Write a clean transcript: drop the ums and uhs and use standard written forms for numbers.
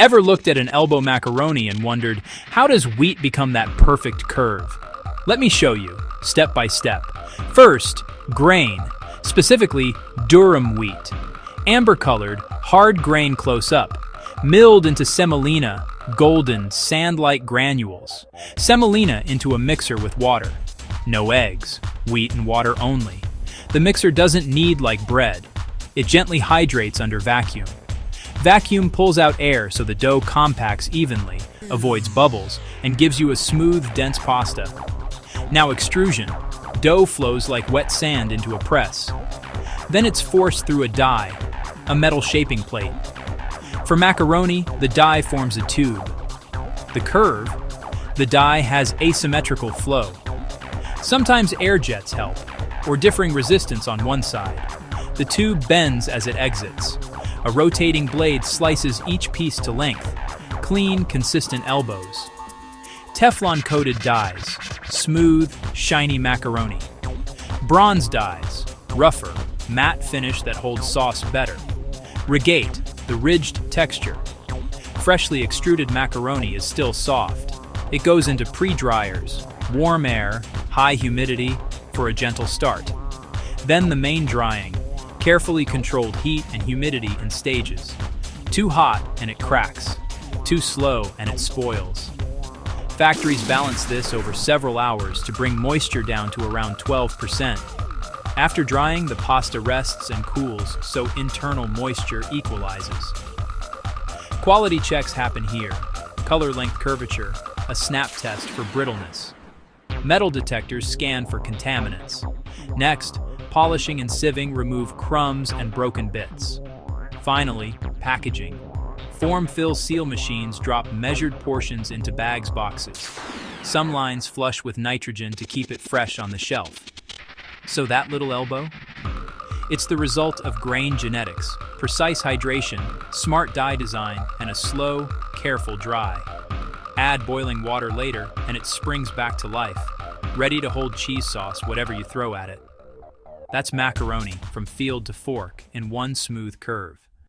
Ever looked at an elbow macaroni and wondered, how does wheat become that perfect curve? Let me show you, step by step. First, grain, specifically durum wheat. Amber-colored, hard grain close up, milled into semolina, golden, sand-like granules. Semolina into a mixer with water. No eggs, wheat and water only. The mixer doesn't knead like bread. It gently hydrates under vacuum. Vacuum pulls out air so the dough compacts evenly, avoids bubbles, and gives you a smooth, dense pasta. Now extrusion. Dough flows like wet sand into a press. Then it's forced through a die, a metal shaping plate. For macaroni, the die forms a tube. The curve, the die has asymmetrical flow. Sometimes air jets help, or differing resistance on one side. The tube bends as it exits. A rotating blade slices each piece to length. Clean, consistent elbows. Teflon-coated dies. Smooth, shiny macaroni. Bronze dies. Rougher, matte finish that holds sauce better. Regate, the ridged texture. Freshly extruded macaroni is still soft. It goes into pre-dryers, warm air, high humidity, for a gentle start. Then the main drying, carefully controlled heat and humidity in stages. Too hot and it cracks. Too slow and it spoils. Factories balance this over several hours to bring moisture down to around 12%. After drying, the pasta rests and cools so internal moisture equalizes. Quality checks happen here. Color length curvature, a snap test for brittleness. Metal detectors scan for contaminants. Next, polishing and sieving remove crumbs and broken bits. Finally, packaging. Form-fill seal machines drop measured portions into boxes. Some lines flush with nitrogen to keep it fresh on the shelf. So that little elbow? It's the result of grain genetics, precise hydration, smart die design, and a slow, careful dry. Add boiling water later, and it springs back to life, ready to hold cheese sauce whatever you throw at it. That's macaroni from field to fork in one smooth curve.